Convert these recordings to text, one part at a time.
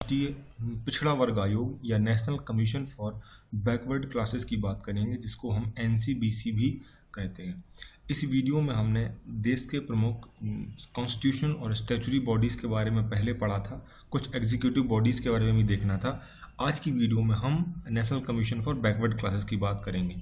राष्ट्रीय पिछड़ा वर्ग आयोग या national commission for backward classes की बात करेंगे, जिसको हम एनसीबीसी भी कहते हैं। इस वीडियो में हमने देश के प्रमुख कॉन्स्टिट्यूशन और स्टैट्यूटरी बॉडीज़ के बारे में पहले पढ़ा था, कुछ एग्जीक्यूटिव बॉडीज़ के बारे में भी देखना था। आज की वीडियो में हम national commission for backward classes की बात करेंगे।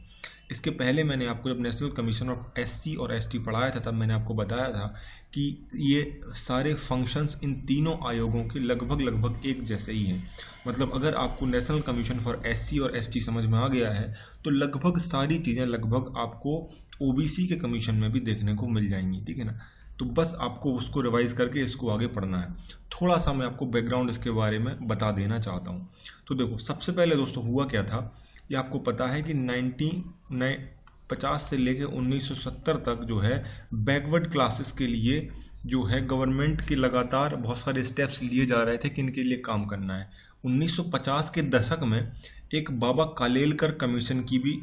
इसके पहले मैंने आपको जब नेशनल कमीशन ऑफ एससी और एसटी पढ़ाया था, तब मैंने आपको बताया था कि ये सारे फंक्शंस इन तीनों आयोगों के लगभग एक जैसे ही हैं। मतलब अगर आपको नेशनल कमीशन फॉर एससी और एसटी समझ में आ गया है तो लगभग सारी चीज़ें आपको ओबीसी के कमीशन में भी देखने को मिल जाएंगी, ठीक है ना। तो बस आपको उसको रिवाइज करके इसको आगे पढ़ना है। थोड़ा सा मैं आपको बैकग्राउंड इसके बारे में बता देना चाहता हूँ। तो देखो, सबसे पहले दोस्तों हुआ क्या था, ये आपको पता है कि 1950 से लेकर 1970 तक जो है बैकवर्ड क्लासेस के लिए जो है गवर्नमेंट के लगातार बहुत सारे स्टेप्स लिए जा रहे थे कि इनके लिए काम करना है। 1950 के दशक में एक बाबा कालेलकर कमीशन की भी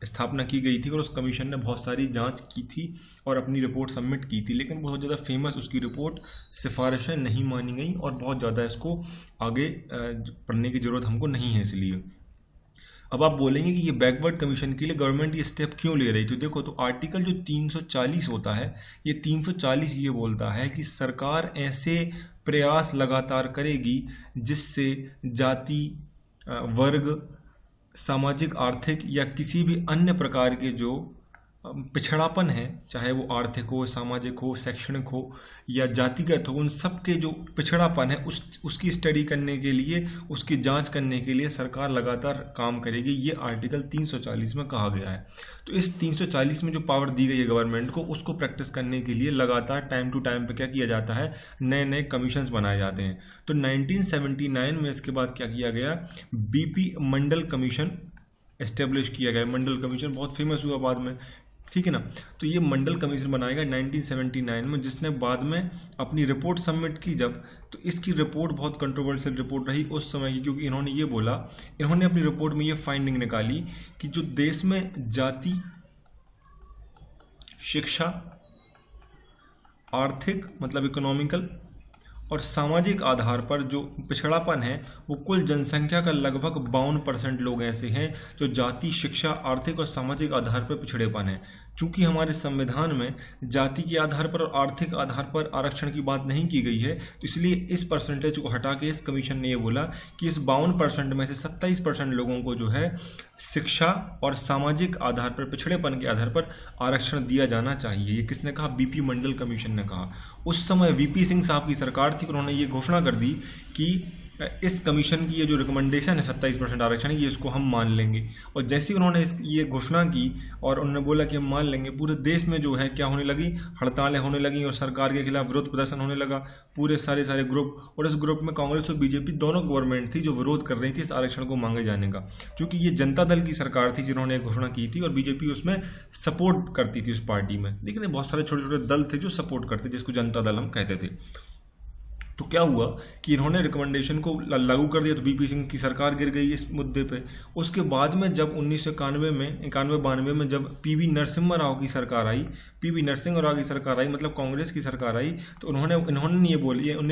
स्थापना की गई थी और उस कमीशन ने बहुत सारी जांच की थी और अपनी रिपोर्ट सबमिट की थी, लेकिन बहुत ज़्यादा फेमस उसकी रिपोर्ट सिफारिशें नहीं मानी गई और बहुत ज़्यादा इसको आगे पढ़ने की ज़रूरत हमको नहीं है। इसलिए अब आप बोलेंगे कि ये बैकवर्ड कमीशन के लिए गवर्नमेंट ये स्टेप क्यों ले रही है। तो देखो, तो आर्टिकल जो 340 होता है, ये 340 ये बोलता है कि सरकार ऐसे प्रयास लगातार करेगी जिससे जाति, वर्ग, सामाजिक, आर्थिक या किसी भी अन्य प्रकार के जो पिछड़ापन है, चाहे वो आर्थिक हो, सामाजिक हो, शैक्षणिक हो या जातिगत हो, उन सब के जो पिछड़ापन है उसकी स्टडी करने के लिए, उसकी जांच करने के लिए सरकार लगातार काम करेगी। ये आर्टिकल 340 में कहा गया है। तो इस 340 में जो पावर दी गई है गवर्नमेंट को, उसको प्रैक्टिस करने के लिए लगातार टाइम टू टाइम पे क्या किया जाता है, नए नए कमीशंस बनाए जाते हैं। तो 1979 में इसके बाद क्या किया गया, बीपी मंडल कमीशन एस्टेब्लिश किया गया। मंडल कमीशन बहुत फेमस हुआ बाद में, ठीक है ना। तो ये मंडल कमीशन बनाएगा 1979 में, जिसने बाद में अपनी रिपोर्ट सबमिट की जब, तो इसकी रिपोर्ट बहुत कंट्रोवर्शियल रिपोर्ट रही उस समय की, क्योंकि इन्होंने अपनी रिपोर्ट में ये फाइंडिंग निकाली कि जो देश में जाति, शिक्षा, आर्थिक मतलब इकोनॉमिकल और सामाजिक आधार पर जो पिछड़ापन है, वो कुल जनसंख्या का लगभग 52% लोग ऐसे हैं जो जाति, शिक्षा, आर्थिक और सामाजिक आधार पर पिछड़ेपन है। चूंकि हमारे संविधान में जाति के आधार पर और आर्थिक आधार पर आरक्षण की बात नहीं की गई है, तो इसलिए इस परसेंटेज को हटा के इस कमीशन ने ये बोला कि इस 52% में से 27% लोगों को जो है शिक्षा और सामाजिक आधार पर, पिछड़ेपन के आधार पर आरक्षण दिया जाना चाहिए। ये किसने कहा, बीपी मंडल कमीशन ने कहा। उस समय वीपी सिंह साहब की सरकार थी, उन्होंने ये घोषणा कर दी कि इस कमीशन की ये जो रिकमेंडेशन है 27% आरक्षण, ये इसको हम मान लेंगे। और जैसे ही उन्होंने ये घोषणा की और उन्होंने बोला कि हम मान लेंगे, पूरे देश में जो है क्या होने लगी, हड़तालें होने लगी और सरकार के खिलाफ विरोध प्रदर्शन होने लगा। पूरे सारे ग्रुप, और इस ग्रुप में कांग्रेस और बीजेपी दोनों गवर्नमेंट थी जो विरोध कर रही थी इस आरक्षण को मांगे जाने का, क्योंकि ये जनता दल की सरकार थी जिन्होंने घोषणा की थी और बीजेपी उसमें सपोर्ट करती थी उस पार्टी में। लेकिन बहुत सारे छोटे छोटे दल थे जो सपोर्ट करते, जिसको जनता दल हम कहते थे। तो क्या हुआ कि इन्होंने रिकमेंडेशन को लागू कर दिया, तो बीपी सिंह की सरकार गिर गई इस मुद्दे पे। उसके बाद में जब 1991-92 में जब पीवी नरसिम्हा राव की सरकार आई, मतलब कांग्रेस की सरकार आई, तो उन्होंने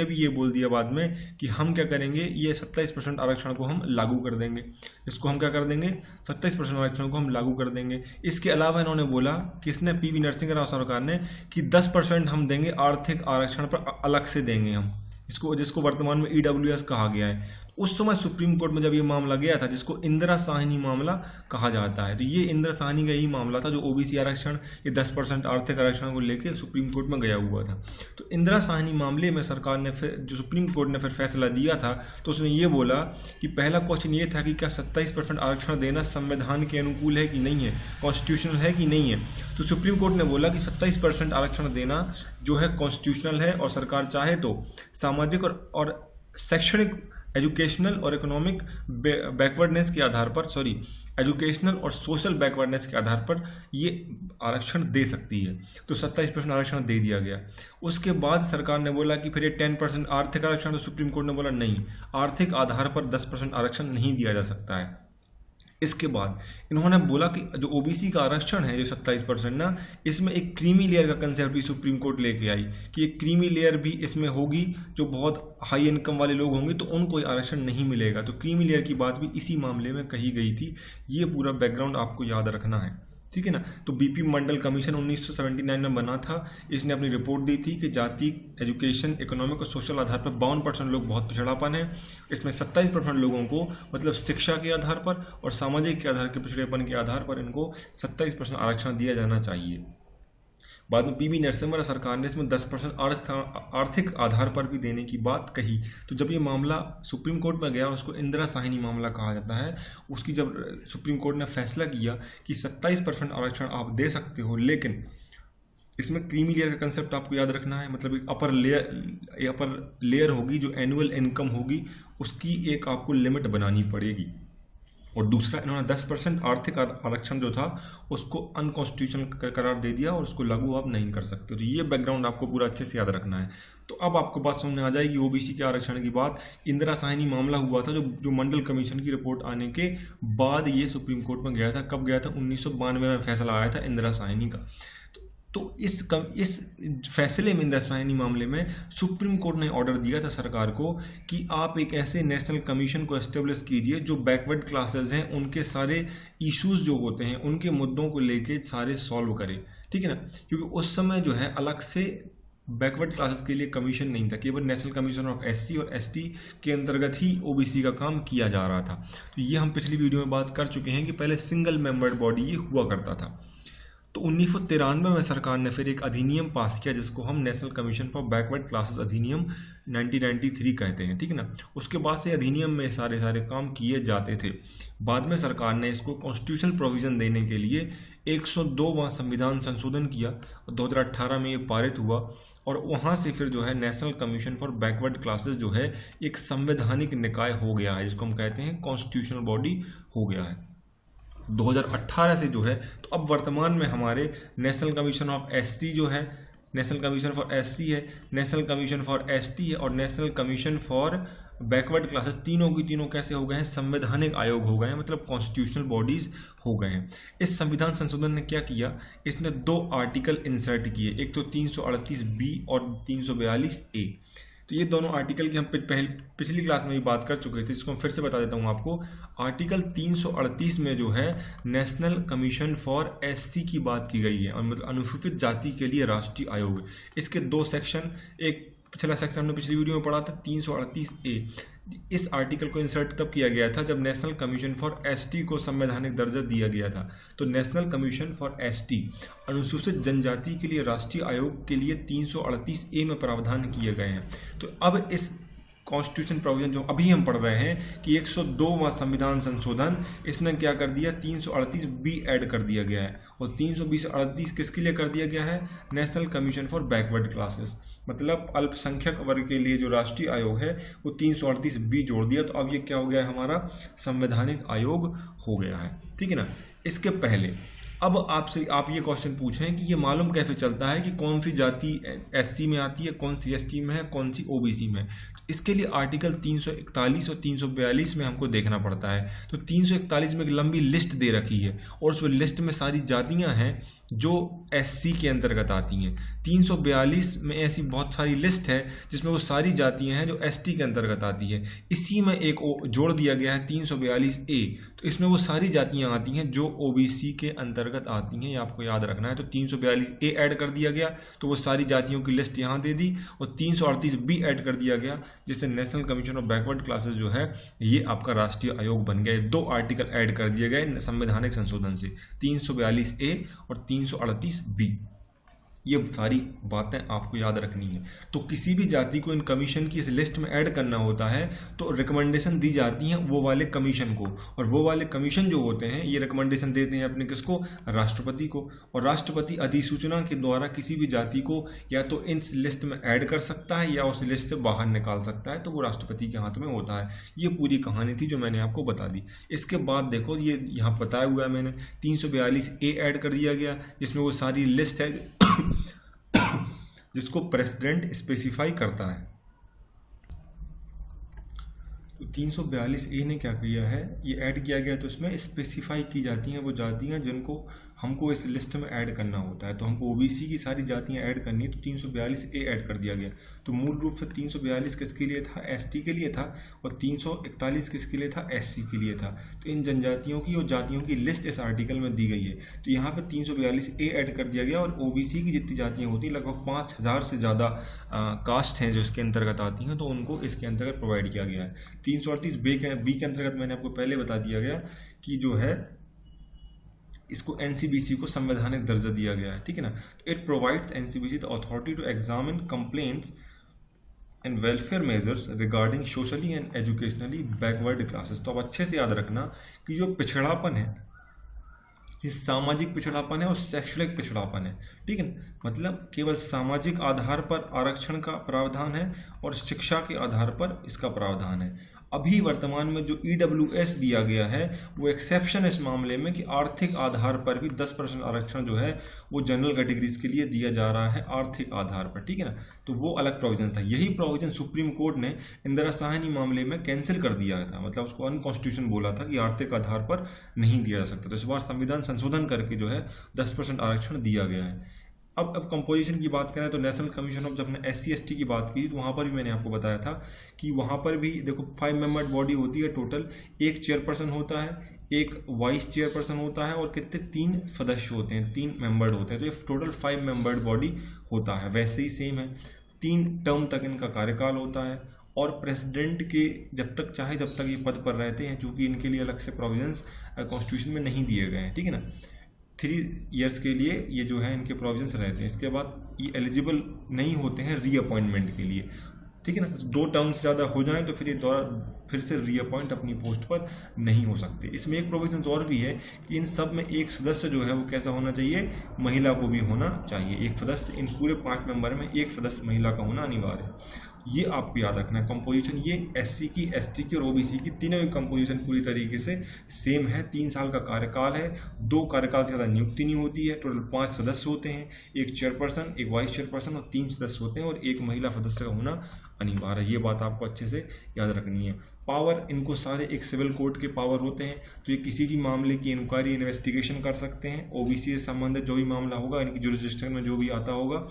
भी ये बोल दिया बाद में कि हम क्या करेंगे, ये 27% आरक्षण को हम लागू कर देंगे। इसको हम क्या कर देंगे, 27% आरक्षण को हम लागू कर देंगे। इसके अलावा इन्होंने बोला, किसने, पीवी नरसिम्हा राव सरकार ने, कि 10% हम देंगे आर्थिक आरक्षण पर, अलग से देंगे हम इसको, जिसको वर्तमान में ईडब्ल्यूएस कहा गया है। उस समय सुप्रीम कोर्ट में जब ये मामला गया था, जिसको इंदिरा साहनी मामला कहा जाता है, तो ये इंदिरा साहनी का यही मामला था जो ओबीसी आरक्षण, ये 10% आर्थिक आरक्षण को लेकर सुप्रीम कोर्ट में गया हुआ था। तो इंदिरा साहनी मामले में सरकार ने फिर, जो सुप्रीम कोर्ट ने फिर फैसला दिया था, तो उसने ये बोला कि पहला क्वेश्चन ये था कि क्या 27% आरक्षण देना संविधान के अनुकूल है कि नहीं है, कॉन्स्टिट्यूशनल है कि नहीं है। तो सुप्रीम कोर्ट ने बोला कि 27% आरक्षण देना जो है कॉन्स्टिट्यूशनल है, और सरकार चाहे तो सामाजिक और शैक्षणिक, एजुकेशनल और इकोनॉमिक बैकवर्डनेस के आधार पर, एजुकेशनल और सोशल बैकवर्डनेस के आधार पर ये आरक्षण दे सकती है। तो 27% आरक्षण दे दिया गया। उसके बाद सरकार ने बोला कि फिर ये 10% आर्थिक आरक्षण, तो सुप्रीम कोर्ट ने बोला नहीं, आर्थिक आधार पर 10% आरक्षण नहीं दिया जा सकता है। इसके बाद इन्होंने बोला कि जो ओबीसी का आरक्षण है जो 27% ना, इसमें एक क्रीमी लेयर का कंसेप्ट भी सुप्रीम कोर्ट लेके आई कि एक क्रीमी लेयर भी इसमें होगी, जो बहुत हाई इनकम वाले लोग होंगे तो उनको आरक्षण नहीं मिलेगा। तो क्रीमी लेयर की बात भी इसी मामले में कही गई थी। ये पूरा बैकग्राउंड आपको याद रखना है, ठीक है ना। तो बीपी मंडल कमीशन 1979 में बना था। इसने अपनी रिपोर्ट दी थी कि जाति, एजुकेशन, इकोनॉमिक और सोशल आधार पर 52% लोग बहुत पिछड़ापन है। इसमें 27% लोगों को मतलब शिक्षा के आधार पर और सामाजिक के आधार के पिछड़ेपन के आधार पर इनको 27% आरक्षण दिया जाना चाहिए। बाद में पीवी नरसिम्हा सरकार ने इसमें 10% आर्थिक आधार पर भी देने की बात कही। तो जब ये मामला सुप्रीम कोर्ट में गया, उसको इंदिरा साहनी मामला कहा जाता है, उसकी जब सुप्रीम कोर्ट ने फैसला किया कि 27% आरक्षण आप दे सकते हो, लेकिन इसमें क्रीमी लेयर का कंसेप्ट आपको याद रखना है। मतलब एक अपर लेयर होगी जो एनुअल इनकम होगी, उसकी एक आपको लिमिट बनानी पड़ेगी। और दूसरा, इन्होंने 10% आर्थिक आरक्षण जो था उसको अनकॉन्स्टिट्यूशनल करार दे दिया और उसको लागू आप नहीं कर सकते। तो ये बैकग्राउंड आपको पूरा अच्छे से याद रखना है। तो अब आपको बात समझ में आ जाएगी ओबीसी के आरक्षण की बात। इंदिरा साहनी मामला हुआ था जो मंडल कमीशन की रिपोर्ट आने के बाद ये सुप्रीम कोर्ट में गया था। कब गया था? 1992 में फैसला आया था इंदिरा साहनी का। तो इस फैसले में, इंदिरा साहनी मामले में सुप्रीम कोर्ट ने ऑर्डर दिया था सरकार को कि आप एक ऐसे नेशनल कमीशन को एस्टेब्लिश कीजिए जो बैकवर्ड क्लासेस हैं उनके सारे इश्यूज जो होते हैं, उनके मुद्दों को लेके सारे सॉल्व करे, ठीक है ना। क्योंकि उस समय जो है अलग से बैकवर्ड क्लासेस के लिए कमीशन नहीं था, केवल नेशनल कमीशन ऑफ एससी और एसटी के अंतर्गत ही ओबीसी का काम किया जा रहा था। तो ये हम पिछली वीडियो में बात कर चुके हैं कि पहले सिंगल मेंबर्ड बॉडी ये हुआ करता था। तो 1993 में सरकार ने फिर एक अधिनियम पास किया जिसको हम national commission for backward classes अधिनियम 1993 कहते हैं, ठीक है ना। उसके बाद से अधिनियम में सारे काम किए जाते थे। बाद में सरकार ने इसको कॉन्स्टिट्यूशनल प्रोविजन देने के लिए 102वां संविधान संशोधन किया और 2018 में ये पारित हुआ। और वहाँ से फिर जो है national commission for backward classes जो है एक संवैधानिक निकाय हो गया है, जिसको हम कहते हैं कॉन्स्टिट्यूशनल बॉडी हो गया है 2018 से जो है। तो अब वर्तमान में हमारे नेशनल कमीशन ऑफ एससी जो है, नेशनल कमीशन फॉर एससी है, नेशनल कमीशन फॉर एसटी है और national commission for backward classes, तीनों की तीनों कैसे हो गए हैं? संवैधानिक आयोग हो गए हैं, मतलब कॉन्स्टिट्यूशनल बॉडीज हो गए हैं। इस संविधान संशोधन ने क्या किया? इसने 2 आर्टिकल इंसर्ट किए, एक तो 338B और 342A। तो ये दोनों आर्टिकल की हम पिछली क्लास में भी बात कर चुके थे, इसको हम फिर से बता देता हूँ आपको। आर्टिकल 338 में जो है नेशनल कमीशन फॉर एससी की बात की गई है, और मतलब अनुसूचित जाति के लिए राष्ट्रीय आयोग। इसके 2 सेक्शन, एक पिछला सेक्शन हमने पिछली वीडियो में पढ़ा था 338A। इस आर्टिकल को इंसर्ट तब किया गया था जब नेशनल कमीशन फॉर एसटी को संवैधानिक दर्जा दिया गया था। तो नेशनल कमीशन फॉर एसटी, अनुसूचित जनजाति के लिए राष्ट्रीय आयोग के लिए 338A में प्रावधान किए गए हैं। तो अब इस कॉन्स्टिट्यूशन प्रोविजन जो अभी हम पढ़ रहे हैं कि 102वां संविधान संशोधन, इसने क्या कर दिया? 338B ऐड कर दिया गया है। और 338 किसके लिए कर दिया गया है? National commission for backward classes, मतलब अल्पसंख्यक वर्ग के लिए जो राष्ट्रीय आयोग है वो 338B जोड़ दिया। तो अब ये क्या हो गया है? हमारा संवैधानिक आयोग हो गया है, ठीक है ना। इसके पहले अब आपसे आप ये क्वेश्चन पूछें कि ये मालूम कैसे चलता है कि कौन सी जाति एससी में आती है, कौन सी एसटी में है, कौन सी ओबीसी में। इसके लिए आर्टिकल 341 और 342 में हमको देखना पड़ता है। तो 341 में एक लंबी लिस्ट दे रखी है और उस लिस्ट में सारी जातियां हैं जो एससी के अंतर्गत आती हैं। 342 में ऐसी बहुत सारी लिस्ट है जिसमें वो सारी जातियां हैं जो एसटी के अंतर्गत आती है। इसी में एक जोड़ दिया गया है 342A। तो इसमें वो सारी जातियां आती हैं जो ओबीसी के अंतर्गत आती हैं, ये आपको याद रखना है। तो 342A ऐड कर दिया गया तो वो सारी जातियों की लिस्ट यहाँ दे दी, और 338B ऐड कर दिया गया जिससे national commission of backward classes जो है ये आपका राष्ट्रीय आयोग बन गया। 2 आर्टिकल ऐड कर दिए गए संवैधानिक संशोधन से, 342A और 338B। ये सारी बातें आपको याद रखनी है। तो किसी भी जाति को इन कमीशन की इस लिस्ट में ऐड करना होता है तो रिकमेंडेशन दी जाती हैं वो वाले कमीशन को, और वो वाले कमीशन जो होते हैं ये रिकमेंडेशन देते हैं अपने किसको? राष्ट्रपति को। और राष्ट्रपति अधिसूचना के द्वारा किसी भी जाति को या तो इस लिस्ट में ऐड कर सकता है या उस लिस्ट से बाहर निकाल सकता है, तो वो राष्ट्रपति के हाथ में होता है। ये पूरी कहानी थी जो मैंने आपको बता दी। इसके बाद देखो ये यहाँ बताया हुआ है मैंने, 342A ऐड कर दिया गया जिसमें वो सारी लिस्ट है जिसको प्रेसिडेंट स्पेसिफाई करता है। तो 342A ने क्या किया है, ये ऐड किया गया, तो इसमें स्पेसिफाई की जाती हैं वो जातियां जिनको हमको इस लिस्ट में ऐड करना होता है। तो हमको ओबीसी की सारी जातियां ऐड करनी है, तो 342A ऐड कर दिया गया। तो मूल रूप से 342 किसके लिए था, एसटी के लिए था, और 341 किसके लिए था, एससी के लिए था। तो इन जनजातियों की और जातियों की लिस्ट इस आर्टिकल में दी गई है। तो यहाँ पे 342A ऐड कर दिया गया, और ओबीसी की जितनी जातियां होती हैं लगभग 5000 से ज़्यादा कास्ट हैं जो इसके अंतर्गत आती हैं, तो उनको इसके अंतर्गत प्रोवाइड किया गया है। 338B के अंतर्गत मैंने आपको पहले बता दिया गया कि जो है इसको एनसीबीसी को संवैधानिक दर्जा दिया गया है, ठीक है ना। तो इट provides NCBC the authority to examine complaints and welfare measures regarding socially and educationally backward classes. तो अब अच्छे से याद रखना कि जो पिछड़ापन है, ये सामाजिक पिछड़ापन है और शैक्षणिक पिछड़ापन है, ठीक है। मतलब केवल सामाजिक आधार पर आरक्षण का प्रावधान है और शिक्षा के आधार पर इसका प्रावधान है। अभी वर्तमान में जो EWS दिया गया है वो एक्सेप्शन इस मामले में कि आर्थिक आधार पर भी 10% आरक्षण जो है वो जनरल कैटेगरीज के लिए दिया जा रहा है आर्थिक आधार पर, ठीक है ना। तो वो अलग प्रोविजन था। यही प्रोविजन सुप्रीम कोर्ट ने इंदिरा साहनी मामले में कैंसिल कर दिया था, मतलब उसको अनकॉन्स्टिट्यूशनल बोला था कि आर्थिक आधार पर नहीं दिया जा सकता। तो इस बार संविधान संशोधन करके जो है 10% आरक्षण दिया गया है। अब कंपोजिशन की बात करें तो नेशनल कमीशन ऑफ, जब हमने SC/ST की बात की तो वहाँ पर भी मैंने आपको बताया था कि वहाँ पर भी देखो 5 मेंबर्ड बॉडी होती है टोटल। एक चेयरपर्सन होता है, एक वाइस चेयरपर्सन होता है, और कितने 3 सदस्य होते हैं, 3 मेंबर्ड होते हैं। तो ये टोटल 5 मेंबर्ड बॉडी होता है। वैसे ही सेम है, 3 टर्म तक इनका कार्यकाल होता है, और प्रेसिडेंट के जब तक चाहे तब तक ये पद पर रहते हैं, क्योंकि इनके लिए अलग से प्रोविजंस कॉन्स्टिट्यूशन में नहीं दिए गए हैं, ठीक है ना। 3 ईयर्स के लिए ये जो है इनके प्रोविजंस रहते हैं। इसके बाद ये एलिजिबल नहीं होते हैं रीअपॉइंटमेंट के लिए, ठीक है ना। 2 टर्म से ज़्यादा हो जाएं तो फिर ये दोबारा फिर से रीअपॉइंट अपनी पोस्ट पर नहीं हो सकते। इसमें एक प्रोविजन और भी है कि इन सब में एक सदस्य जो है वो कैसा होना चाहिए, महिला को भी होना चाहिए। एक सदस्य, इन पूरे 5 मेंबर में एक सदस्य महिला का होना अनिवार्य है। ये आपको याद रखना है। कंपोजिशन ये SC की, ST की और OBC की तीनों की कंपोजिशन पूरी तरीके से सेम है। 3 साल का कार्यकाल है, 2 कार्यकाल से ज़्यादा नियुक्ति नहीं होती है। टोटल 5 सदस्य होते हैं, एक चेयरपर्सन, एक वाइस चेयरपर्सन और 3 सदस्य होते हैं, और एक महिला सदस्य का होना अनिवार्य है। ये बात आपको अच्छे से याद रखनी है। पावर, इनको सारे एक सिविल कोर्ट के पावर होते हैं, तो ये किसी भी मामले की इंक्वायरी, इन्वेस्टिगेशन कर सकते हैं। OBC से संबंधित जो भी मामला होगा, इनकी जुरिस्डिक्शन में जो भी आता होगा,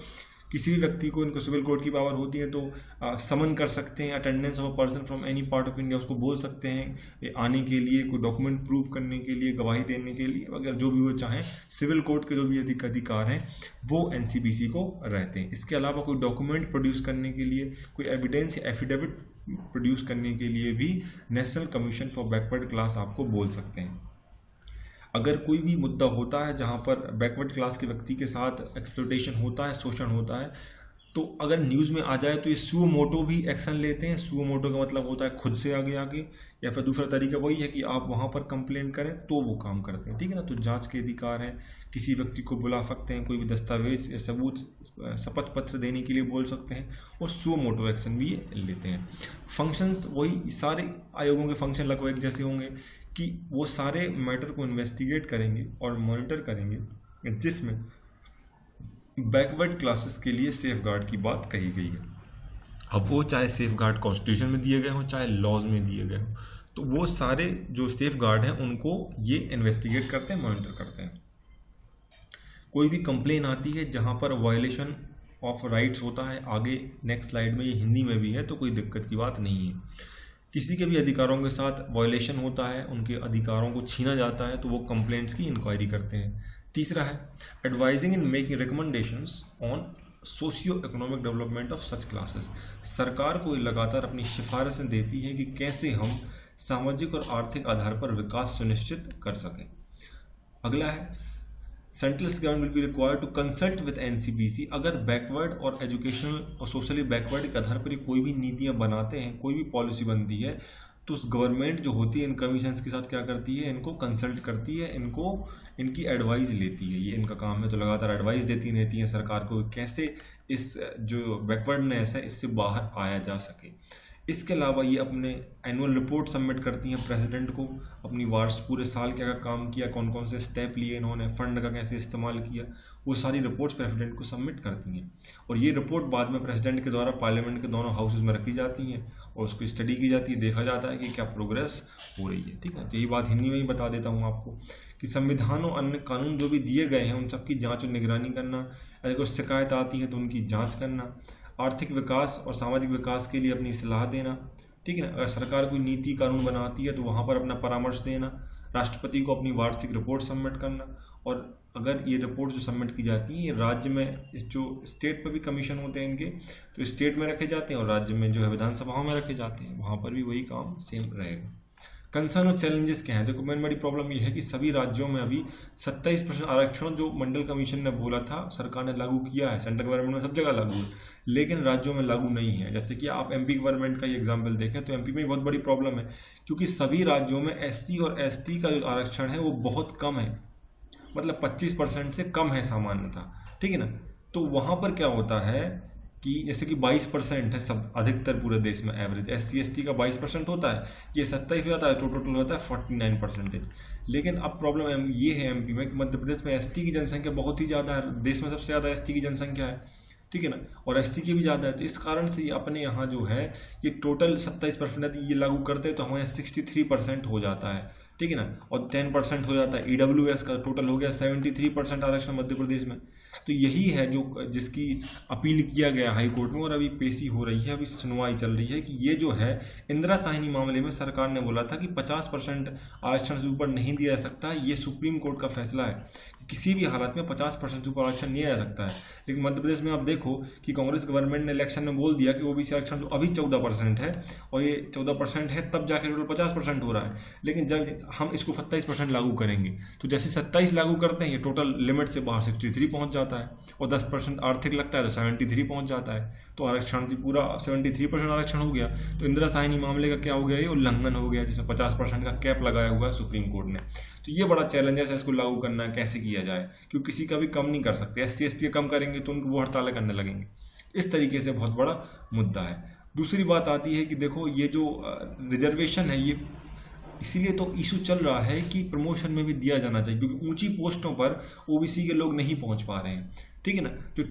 किसी भी व्यक्ति को, इनको सिविल कोर्ट की पावर होती है, तो समन कर सकते हैं। Attendance of a person from any part of India, उसको बोल सकते हैं आने के लिए, कोई डॉक्यूमेंट प्रूव करने के लिए, गवाही देने के लिए, अगर जो भी वो चाहें। सिविल कोर्ट के जो भी अधिकार हैं वो NCBC को रहते हैं। इसके अलावा कोई डॉक्यूमेंट प्रोड्यूस करने के लिए, कोई एविडेंस या एफिडेविट प्रोड्यूस करने के लिए भी national commission for backward class आपको बोल सकते हैं। अगर कोई भी मुद्दा होता है जहाँ पर बैकवर्ड क्लास के व्यक्ति के साथ एक्सप्लॉयटेशन होता है, शोषण होता है, तो अगर न्यूज़ में आ जाए तो ये सुओ मोटो भी एक्शन लेते हैं। सुओ मोटो का मतलब होता है खुद से आगे, या फिर दूसरा तरीका वही है कि आप वहाँ पर कंप्लेन करें तो वो काम करते हैं, ठीक है ना। तो जांच के अधिकार हैं, किसी व्यक्ति को बुला सकते हैं, कोई भी दस्तावेज या सबूत, शपथ पत्र देने के लिए बोल सकते हैं, और सुओ मोटो एक्शन भी लेते हैं। फंक्शंस वही, सारे आयोगों के फंक्शन लगभग एक जैसे होंगे कि वो सारे मैटर को इन्वेस्टिगेट करेंगे और मॉनिटर करेंगे, जिसमें बैकवर्ड क्लासेस के लिए सेफ गार्ड की बात कही गई है। अब वो चाहे सेफ गार्ड कॉन्स्टिट्यूशन में दिए गए हों, चाहे लॉज में दिए गए हों, तो वो सारे जो सेफ गार्ड हैं उनको ये इन्वेस्टिगेट करते हैं, मॉनिटर करते हैं। कोई भी कंप्लेन आती है जहाँ पर वायलेशन ऑफ राइट्स होता है, आगे नेक्स्ट स्लाइड में ये हिंदी में भी है, तो कोई दिक्कत की बात नहीं है। किसी के भी अधिकारों के साथ वायलेशन होता है, उनके अधिकारों को छीना जाता है, तो वो कंप्लेंट्स की इंक्वायरी करते हैं। तीसरा है advising in making recommendations on socio economic development of such classes. सरकार को लगातार अपनी सिफारिशें देती है कि कैसे हम सामाजिक और आर्थिक आधार पर विकास सुनिश्चित कर सकें। अगला है central government will be required to consult with NCBC। अगर बैकवर्ड और एजुकेशनल और सोशली बैकवर्ड के आधार पर कोई भी नीतियां बनाते हैं, कोई भी पॉलिसी बनती है, तो उस गवर्नमेंट जो होती है इन कमीशंस के साथ क्या करती है, इनको कंसल्ट करती है, इनको इनकी एडवाइस लेती है। ये इनका काम है। तो लगातार एडवाइस देती रहती है सरकार को कैसे इस जो बैकवर्डनेस है इससे बाहर आया जा सके। इसके अलावा ये अपने एनुअल रिपोर्ट सबमिट करती हैं प्रेसिडेंट को, अपनी वार्ष पूरे साल क्या क्या काम किया, कौन कौन से स्टेप लिए इन्होंने, फंड का कैसे इस्तेमाल किया, वो सारी रिपोर्ट्स प्रेसिडेंट को सबमिट करती हैं। और ये रिपोर्ट बाद में प्रेसिडेंट के द्वारा पार्लियामेंट के दोनों हाउसेज में रखी जाती हैं और उसकी स्टडी की जाती है, देखा जाता है कि क्या प्रोग्रेस हो रही है। ठीक है, तो यही बात हिंदी में ही बता देता हूँ आपको कि संविधान और अन्य कानून जो भी दिए गए हैं उन सबकी जाँच और निगरानी करना, अगर कोई शिकायत आती है तो उनकी जाँच करना, आर्थिक विकास और सामाजिक विकास के लिए अपनी सलाह देना। ठीक है ना, अगर सरकार कोई नीति कानून बनाती है तो वहाँ पर अपना परामर्श देना, राष्ट्रपति को अपनी वार्षिक रिपोर्ट सबमिट करना। और अगर ये रिपोर्ट जो सबमिट की जाती है ये राज्य में, जो स्टेट पर भी कमीशन होते हैं इनके, तो स्टेट में रखे जाते हैं और राज्य में जो है विधानसभाओं में रखे जाते हैं, वहाँ पर भी वही काम सेम रहेगा। कंसर्न और चैलेंजेस क्या है? देखो, मेन बड़ी प्रॉब्लम ये है कि सभी राज्यों में अभी 27% आरक्षण जो मंडल कमीशन ने बोला था सरकार ने लागू किया है, सेंट्रल गवर्नमेंट में सब जगह लागू है, लेकिन राज्यों में लागू नहीं है। जैसे कि आप एमपी गवर्नमेंट का ही एग्जाम्पल देखें तो एमपी में बहुत बड़ी प्रॉब्लम है, क्योंकि सभी राज्यों में एससी और एसटी का जो आरक्षण है वो बहुत कम है, मतलब 25% से कम है सामान्यतः। ठीक है ना, तो वहाँ पर क्या होता है कि जैसे कि 22% है सब अधिकतर पूरे देश में एवरेज, एससी एसटी का 22% होता है, ये 27 हो जाता है तो टोटल होता है 49%। लेकिन अब प्रॉब्लम ये है एमपी में कि मध्य प्रदेश में एसटी की जनसंख्या बहुत ही ज़्यादा है, देश में सबसे ज़्यादा एसटी की जनसंख्या है। ठीक है ना, और एससी की भी ज़्यादा है, तो इस कारण से अपने यहाँ जो है ये टोटल 27% ये लागू करते हैं तो हमारे 63% हो जाता है। ठीक है ना, और 10% हो जाता है ईडब्ल्यूएस का, टोटल हो गया 73% आरक्षण मध्य प्रदेश में। तो यही है जो जिसकी अपील किया गया हाई कोर्ट में और अभी पेशी हो रही है, अभी सुनवाई चल रही है कि ये जो है इंदिरा साहनी मामले में सरकार ने बोला था कि 50% आरक्षण से ऊपर नहीं दिया जा सकता, ये सुप्रीम कोर्ट का फैसला है, किसी भी हालत में 50% से ऊपर आरक्षण नहीं आ सकता है। लेकिन मध्य प्रदेश में आप देखो कि कांग्रेस गवर्नमेंट ने इलेक्शन में बोल दिया कि ओबीसी आरक्षण जो अभी 14% है और ये 14% है तब जाके टोटल 50% हो रहा है, लेकिन जब हम इसको 27% लागू करेंगे तो जैसे 27 लागू करते हैं ये टोटल लिमिट से बाहर 63 पहुंच जाता है, और 10% आर्थिक लगता है तो 73 पहुंच जाता है, तो आरक्षण पूरा 73% आरक्षण हो गया। तो इंदिरा साहनी मामले का क्या हो गया, ये उल्लंघन हो गया, जिसमें 50% का कैप लगाया हुआ है सुप्रीम कोर्ट ने। तो ये बड़ा चैलेंज है, इसको लागू करना कैसे किया जाए, क्योंकि किसी का भी कम नहीं कर सकते, एससी एसटी कम करेंगे तो उनको वो हड़तालें करने लगेंगे, इस तरीके से बहुत बड़ा मुद्दा है। दूसरी बात आती है कि देखो ये जो रिजर्वेशन है ये इसीलिए तो इशू चल रहा है कि प्रमोशन में भी दिया जाना चाहिए, क्योंकि ऊंची पोस्टों पर ओबीसी के लोग नहीं पहुंच पा रहे हैं। ठीक है ना, जो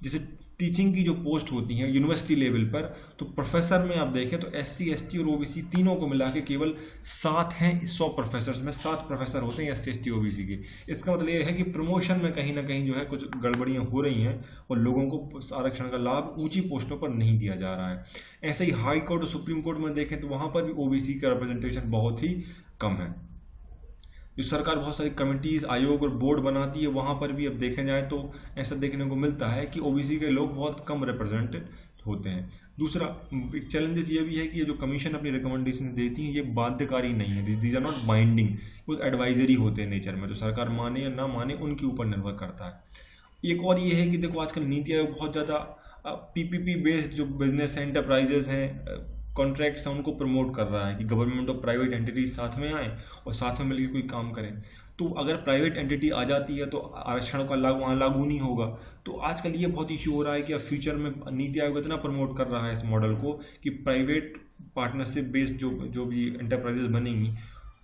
जैसे टीचिंग की जो पोस्ट होती हैं यूनिवर्सिटी लेवल पर, तो प्रोफेसर में आप देखें तो एससी एसटी और ओबीसी तीनों को मिला के केवल 7 हैं, 100 प्रोफेसर में 7 प्रोफेसर होते हैं एससी एसटी ओबीसी के। इसका मतलब ये है कि प्रमोशन में कहीं ना कहीं जो है कुछ गड़बड़ियां हो रही हैं और लोगों को आरक्षण का लाभ ऊंची पोस्टों पर नहीं दिया जा रहा है। ऐसे ही हाई कोर्ट और सुप्रीम कोर्ट में देखें तो वहां पर भी ओबीसी का रिप्रेजेंटेशन बहुत ही कम है। जो सरकार बहुत सारी कमिटीज, आयोग और बोर्ड बनाती है, वहां पर भी अब देखे जाए तो ऐसा देखने को मिलता है कि ओबीसी के लोग बहुत कम रिप्रेजेंटेड होते हैं। दूसरा चैलेंजेस ये भी है कि ये जो कमीशन अपनी रिकमेंडेशन देती है ये बाध्यकारी नहीं है, दीज आर नॉट बाइंडिंग, कुछ एडवाइजरी होते हैं नेचर में, तो सरकार माने या ना माने उनके ऊपर निर्भर करता है। एक और ये है कि देखो आजकल नीति आयोग बहुत ज़्यादा पीपीपी बेस्ड जो बिजनेस एंटरप्राइजेस हैं, कॉन्ट्रैक्ट्स हैं, उनको प्रमोट कर रहा है कि गवर्नमेंट और प्राइवेट एंटिटीज साथ में आए और साथ में मिलकर कोई काम करें। तो अगर प्राइवेट एंटिटी आ जाती है तो आरक्षण का वहाँ लागू नहीं होगा। तो आजकल ये बहुत इशू हो रहा है कि अब फ्यूचर में नीति आयोग इतना प्रमोट कर रहा है इस मॉडल को कि प्राइवेट पार्टनरशिप बेस्ड जो भी एंटरप्राइजेस बनेंगी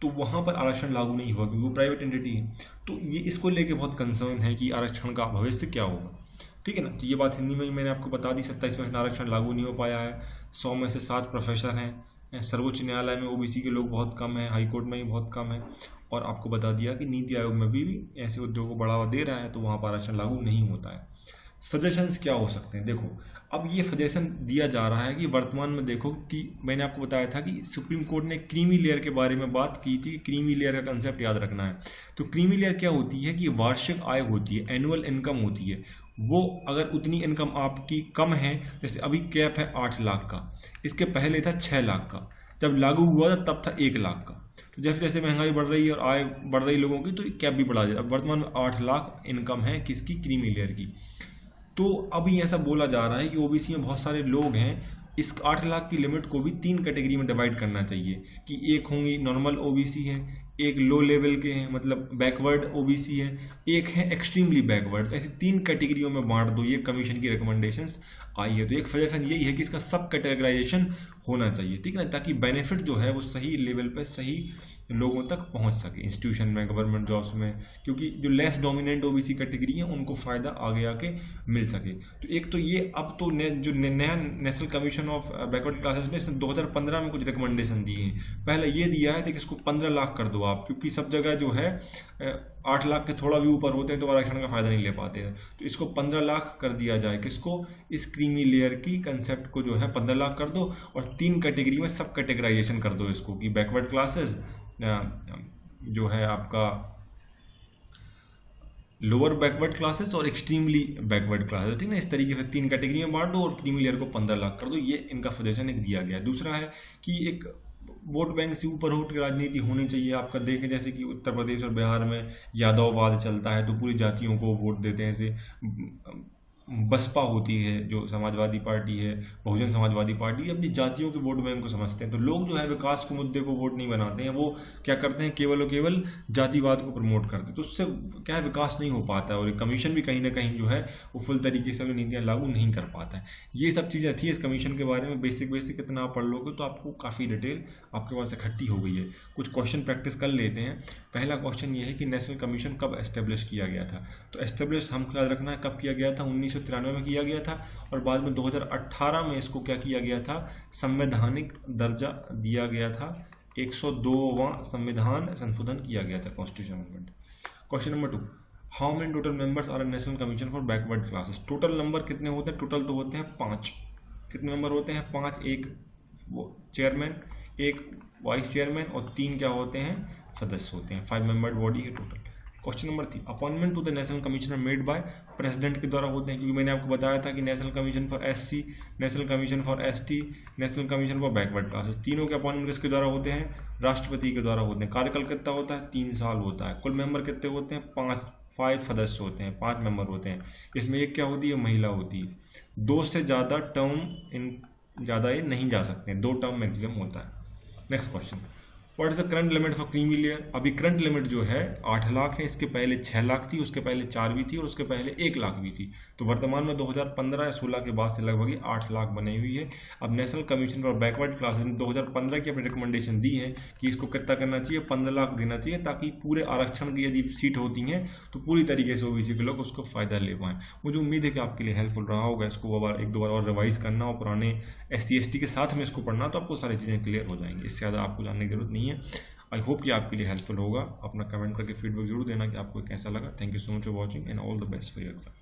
तो वहाँ पर आरक्षण लागू नहीं होगा, क्योंकि वो प्राइवेट एंटिटी है। तो ये इसको लेके बहुत कंसर्न है कि आरक्षण का भविष्य क्या होगा। ठीक है ना, तो ये बात हिंदी में ही मैंने आपको बता दी। 27% आरक्षण लागू नहीं हो पाया है, 100 में से 7 प्रोफेसर हैं, सर्वोच्च न्यायालय में ओबीसी के लोग बहुत कम हैं, हाईकोर्ट में ही बहुत कम है, और आपको बता दिया कि नीति आयोग में भी ऐसे उद्योग को बढ़ावा दे रहा है तो वहाँ पर आरक्षण लागू नहीं होता है। सजेशंस क्या हो सकते हैं? देखो अब ये सजेशन दिया जा रहा है कि वर्तमान में देखो कि मैंने आपको बताया था कि सुप्रीम कोर्ट ने क्रीमी लेयर के बारे में बात की थी, क्रीमी लेयर का कंसेप्ट याद रखना है। तो क्रीमी लेयर क्या होती है कि वार्षिक आय होती है, एनुअल इनकम होती है, वो अगर उतनी इनकम आपकी कम है, जैसे अभी कैप है 8 लाख का, इसके पहले था 6 लाख का, जब लागू हुआ था तब था 1 लाख का। तो जैसे जैसे महंगाई बढ़ रही है और आय बढ़ रही लोगों की तो कैप भी बढ़ा जाए। अब वर्तमान में 8 लाख इनकम है किसकी? क्रीमी लेयर की। तो अभी ऐसा बोला जा रहा है कि ओबीसी में बहुत सारे लोग हैं, इस 8 लाख की लिमिट को भी 3 कैटेगरी में डिवाइड करना चाहिए कि एक होंगी नॉर्मल ओबीसी हैं, एक लो लेवल के हैं मतलब बैकवर्ड ओबीसी है, एक है एक्सट्रीमली बैकवर्ड। ऐसी 3 कैटेगरियों में बांट दो, ये कमीशन की रिकमेंडेशंस आई है। तो एक सजेशन यही है कि इसका सब कैटेगराइजेशन होना चाहिए, ठीक है ना, ताकि बेनिफिट जो है वो सही लेवल पे सही लोगों तक पहुंच सके, इंस्टीट्यूशन में, गवर्नमेंट जॉब्स में, क्योंकि जो लेस डोमिनेंट ओबीसी कैटेगरी है उनको फायदा आगे आके मिल सके। तो एक तो ये, अब तो जो नया national commission of backward classes ने इसने 2015 में कुछ रिकमेंडेशन दिए हैं। पहले ये दिया है कि इसको 15 लाख कर दो आप, क्योंकि सब जगह जो है 8 लाख के थोड़ा भी ऊपर होते हैं तो आरक्षण का फायदा नहीं ले पाते हैं। तो इसको 15 लाख कर दिया जाए, किसको, इस क्रीमी लेयर की कंसेप्ट को जो है 15 लाख कर दो, और 3 कैटेगरी में सब कैटेगराइजेशन कर दो इसको, कि बैकवर्ड क्लासेस जो है आपका लोअर बैकवर्ड क्लासेस और एक्सट्रीमली बैकवर्ड क्लासेस, ठीक है ना, इस तरीके से 3 कैटेगरी में बांट दो और क्रीमी लेयर को 15 लाख कर दो। ये इनका सजेशन एक दिया गया है। दूसरा है कि एक वोट बैंक से ऊपर उठ की राजनीति होनी चाहिए। आपका देखें जैसे कि उत्तर प्रदेश और बिहार में यादववाद चलता है तो पूरी जातियों को वोट देते हैं। जैसे बसपा होती है जो समाजवादी पार्टी है, बहुजन समाजवादी पार्टी, अपनी जातियों के वोट बैंक को समझते हैं। तो लोग जो है विकास के मुद्दे को वोट नहीं बनाते हैं, वो क्या करते हैं, केवल और केवल जातिवाद को प्रमोट करते हैं। तो उससे क्या है, विकास नहीं हो पाता है, और कमीशन भी कहीं ना कहीं जो है वो फुल तरीके से नीतियाँ लागू नहीं कर पाता है। ये सब चीज़ें थी इस कमीशन के बारे में। बेसिक इतना आप पढ़ लोगे तो आपको काफ़ी डिटेल आपके पास इकट्ठी हो गई है। कुछ क्वेश्चन प्रैक्टिस कर लेते हैं। पहला क्वेश्चन ये है कि नेशनल कमीशन कब एस्टेब्लिश किया गया था। तो एस्टेब्लिश हमको याद रखना है कब किया गया था, 1993 में किया गया था, और बाद में 2018 में इसको क्या किया गया था, संवैधानिक दर्जा दिया गया था। 102वां संविधान संशोधन किया गया था, constitution amendment. Question number 2, how many total members are national commission for backward classes. Total number कितने होते हैं, टोटल तो होते हैं 5। कितने मेंबर होते हैं, 5। एक चेयरमैन, एक वाइस चेयरमैन, और 3 क्या होते हैं, सदस्य होते हैं। 5 मेंबर्ड बॉडी है total. Question number 3, appointment to the national commission made by president के द्वारा होते हैं, क्योंकि मैंने आपको बताया था कि national commission for SC, national commission for ST, national commission for backward classes, तीनों के अपॉइंटमेंट किसके द्वारा होते हैं, राष्ट्रपति के द्वारा होते हैं। कार्यकाल कितना होता है, 3 साल होता है। कुल मेंबर कितने होते हैं, 5 सदस्य होते हैं, 5 मेंबर होते हैं। इसमें एक क्या होती है, महिला होती है। 2 से ज़्यादा टर्म ज़्यादा ये नहीं जा सकते, 2 टर्म मैक्सिमम होता है। Next question, what is the current limit for creamy layer. अभी करंट लिमिट जो है 8 लाख है, इसके पहले 6 लाख थी, उसके पहले 4 भी थी, और उसके पहले 1 लाख भी थी। तो वर्तमान में 2015 या 16 के बाद से लगभग 8 लाख बनी हुई है। अब national commission for backward classes ने 2015 की अपनी रिकमेंडेशन दी है कि इसको कितना करना चाहिए, 15 लाख देना चाहिए, ताकि पूरे आरक्षण की यदि सीट होती हैं तो पूरी तरीके से ओबीसी के लोग उसको फायदा ले पाएं। मुझे उम्मीद है कि आपके लिए हेल्पफुल रहा होगा। इसको एक दो बार और रिवाइज करना और पुराने SC ST के साथ में इसको पढ़ना, तो आपको सारी चीज़ें क्लियर हो जाएंगी। इससे ज़्यादा आपको जानने की जरूरत नहीं है। आई होप कि आपके लिए हेल्पफुल होगा। अपना कमेंट करके फीडबैक जरूर देना कि आपको कैसा लगा। Thank you so much for watching and all the best for your exam.